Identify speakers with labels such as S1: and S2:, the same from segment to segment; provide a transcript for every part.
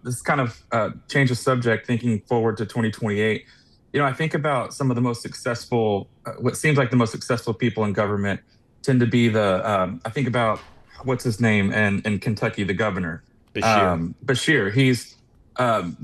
S1: this kind of change of subject, thinking forward to 2028. I think about some of the most successful, what seems like the most successful people in government tend to be I think about what's his name in Kentucky, the governor,
S2: Bashir.
S1: Bashir. He's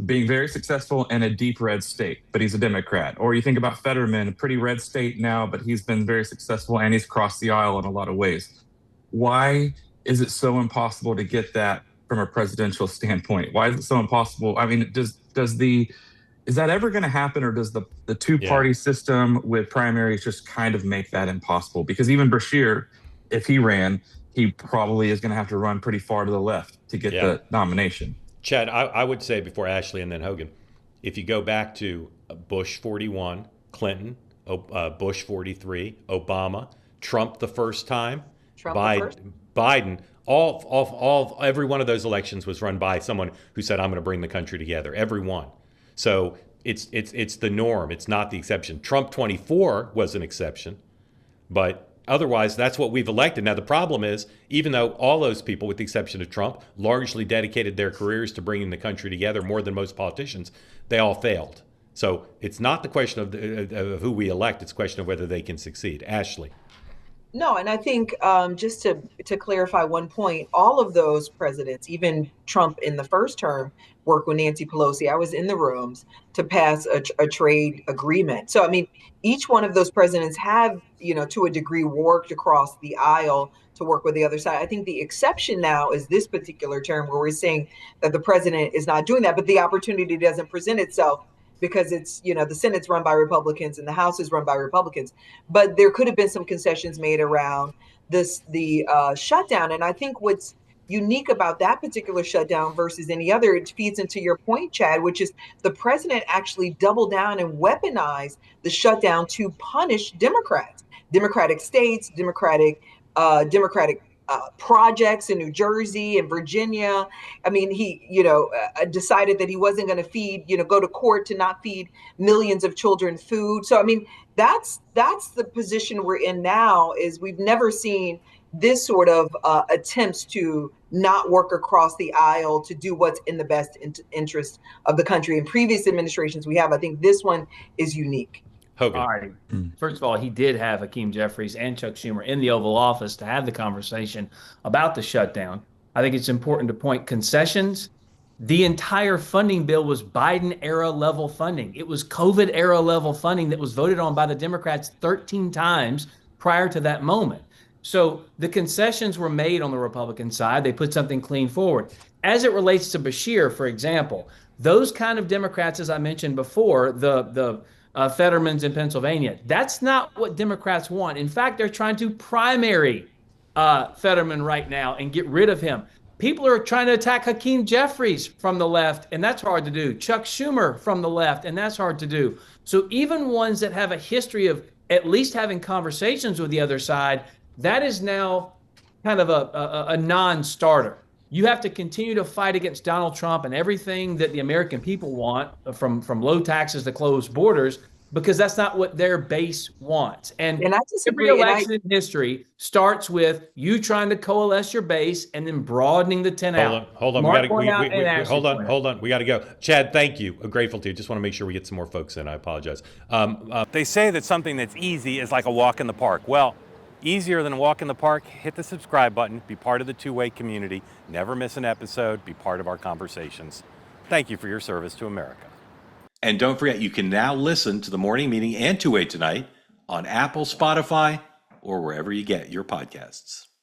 S1: being very successful in a deep red state, but he's a Democrat. Or you think about Fetterman, a pretty red state now, but he's been very successful and he's crossed the aisle in a lot of ways. Why is it so impossible to get that from a presidential standpoint? Why is it so impossible? I mean, is that ever going to happen, or does the two
S2: Yeah.
S1: party system with primaries just kind of make that impossible? Because even Bashir, if he ran, he probably is going to have to run pretty far to the left to get
S2: Yeah.
S1: the nomination.
S2: Chad, I would say before Ashley and then Hogan, if you go back to Bush 41, Clinton, Bush 43, Obama, Trump the first time,
S3: Trump the first.
S2: Biden, every one of those elections was run by someone who said, "I'm going to bring the country together." Every one. So it's the norm. It's not the exception. Trump 24 was an exception, but otherwise, that's what we've elected. Now, the problem is, even though all those people, with the exception of Trump, largely dedicated their careers to bringing the country together more than most politicians, they all failed. So it's not the question of who we elect. It's a question of whether they can succeed. Ashley.
S3: No, and I think just to clarify one point, all of those presidents, even Trump in the first term, worked with Nancy Pelosi. I was in the rooms to pass a trade agreement. So I mean, each one of those presidents have, to a degree, worked across the aisle to work with the other side. I think the exception now is this particular term where we're saying that the president is not doing that, but the opportunity doesn't present itself because it's, the Senate's run by Republicans and the House is run by Republicans. But there could have been some concessions made around the shutdown. And I think what's unique about that particular shutdown versus any other, it feeds into your point, Chad, which is the president actually doubled down and weaponized the shutdown to punish Democrats, Democratic states, Democratic projects in New Jersey and Virginia. I mean, he, decided that he wasn't going to feed, go to court to not feed millions of children food. So, I mean, that's the position we're in now. Is we've never seen this sort of attempts to not work across the aisle to do what's in the best interest of the country. In previous administrations we have, I think this one is unique.
S2: Hogan.
S4: All right. First of all, he did have Hakeem Jeffries and Chuck Schumer in the Oval Office to have the conversation about the shutdown. I think it's important to point concessions. The entire funding bill was Biden era level funding. It was COVID era level funding that was voted on by the Democrats 13 times prior to that moment. So the concessions were made on the Republican side. They put something clean forward. As it relates to Bashir, for example, those kind of Democrats, as I mentioned before, the Fetterman's in Pennsylvania. That's not what Democrats want. In fact, they're trying to primary Fetterman right now and get rid of him. People are trying to attack Hakeem Jeffries from the left, and that's hard to do. Chuck Schumer from the left, and that's hard to do. So even ones that have a history of at least having conversations with the other side, that is now kind of a non-starter. You have to continue to fight against Donald Trump and everything that the American people want, from low taxes to closed borders, because that's not what their base wants. And
S3: I disagree.
S4: Every election in history starts with you trying to coalesce your base and then broadening the tent out.
S2: Hold on. Hold on. We got to go. Chad, thank you. I'm grateful to you. Just want to make sure we get some more folks in. I apologize.
S5: They say that something that's easy is like a walk in the park. Well, easier than a walk in the park, hit the subscribe button, be part of the two-way community, never miss an episode, be part of our conversations. Thank you for your service to America.
S6: And don't forget, you can now listen to the morning meeting and Two-Way Tonight on Apple, Spotify, or wherever you get your podcasts.